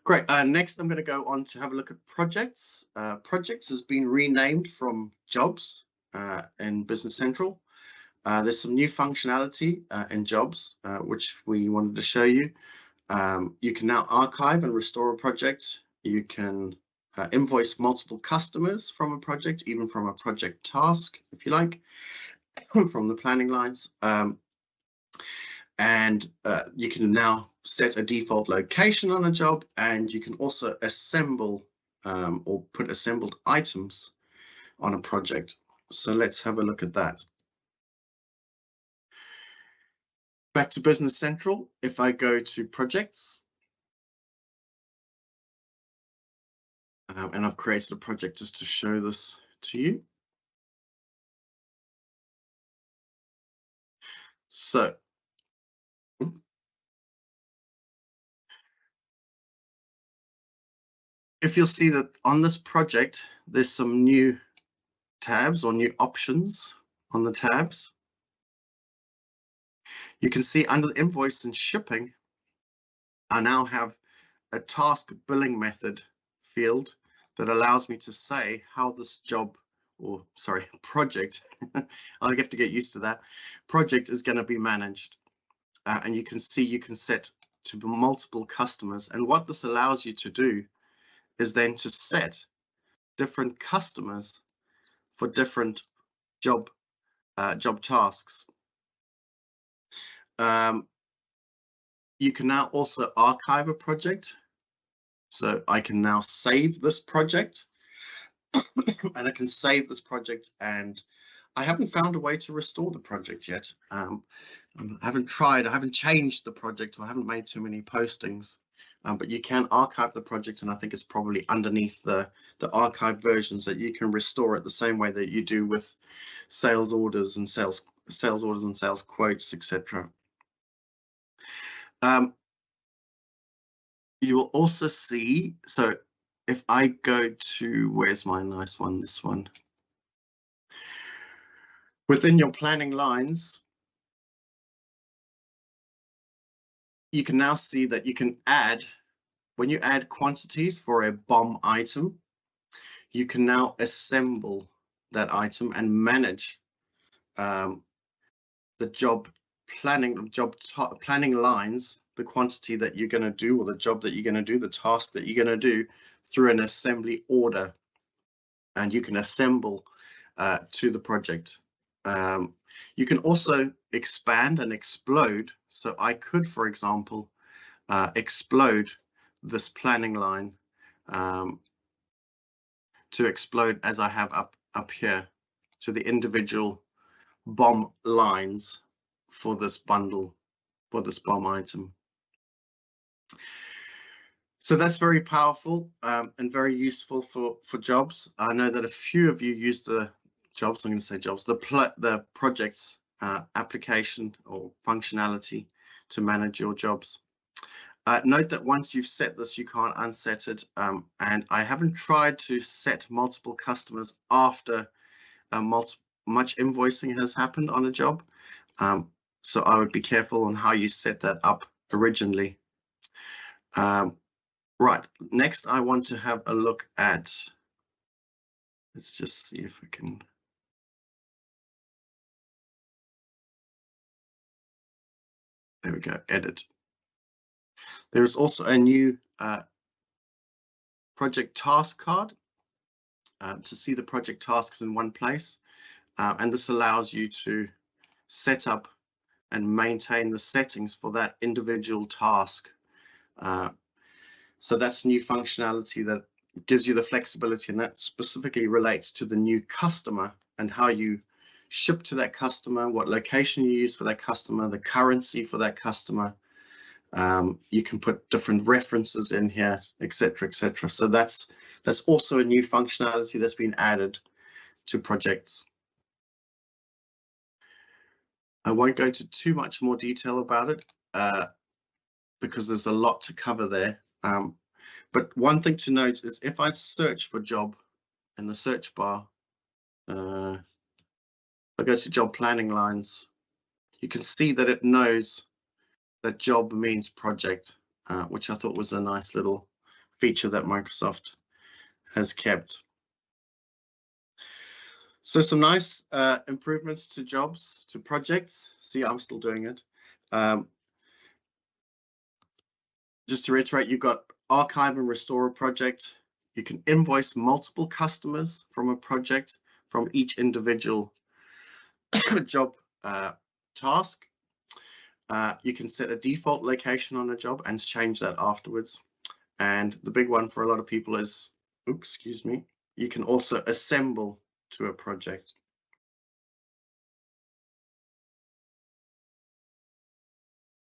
Great. Next, I'm going to go on to have a look at projects. Projects has been renamed from jobs in Business Central. There's some new functionality in jobs, which we wanted to show you. You can now archive and restore a project. You can invoice multiple customers from a project, even from a project task, if you like, from the planning lines. And you can now set a default location on a job, and you can also assemble or put assembled items on a project. So let's have a look at that. Back to Business Central, if I go to projects, and I've created a project just to show this to you. So if you'll see that on this project, there's some new tabs or new options on the tabs. You can see under invoice and shipping, I now have a task billing method field that allows me to say how this job, or sorry, project, I have to get used to that, project is going to be managed. And you can see you can set to multiple customers. And what this allows you to do is then to set different customers for different job tasks. You can now also archive a project. So I can now save this project and I can save this project, and I haven't found a way to restore the project yet. I haven't changed the project, or I haven't made too many postings, but you can archive the project, and I think it's probably underneath the archive versions that you can restore it the same way that you do with sales orders and sales quotes, etc. You will also see, so if I go to, where's my nice one, this one. Within your planning lines, you can now see that you can add, when you add quantities for a BOM item, you can now assemble that item and manage the job planning lines, the quantity that you're going to do, or the job that you're going to do, the task that you're going to do, through an assembly order, and you can assemble to the project. You can also expand and explode. So I could, for example, explode this planning line to explode as I have up here to the individual BOM lines for this bundle, for this BOM item. So that's very powerful and very useful for jobs. I know that a few of you use the jobs, I'm going to say jobs, the projects application or functionality to manage your jobs. Note that once you've set this, you can't unset it. And I haven't tried to set multiple customers after much invoicing has happened on a job. So I would be careful on how you set that up originally. Right, next I want to have a look at, let's just see if I can. There we go, edit. There's also a new project task card to see the project tasks in one place. And this allows you to set up and maintain the settings for that individual task. So that's new functionality that gives you the flexibility, and that specifically relates to the new customer and how you ship to that customer, what location you use for that customer, the currency for that customer. You can put different references in here, etc., etc. So that's also a new functionality that's been added to projects. I won't go into too much more detail about it because there's a lot to cover there. But one thing to note is if I search for job in the search bar, I go to job planning lines, you can see that it knows that job means project, which I thought was a nice little feature that Microsoft has kept. So some nice improvements to jobs, to projects. See, I'm still doing it. Just to reiterate, you've got archive and restore a project. You can invoice multiple customers from a project from each individual job task. You can set a default location on a job and change that afterwards. And the big one for a lot of people is, oops, excuse me, you can also assemble to a project.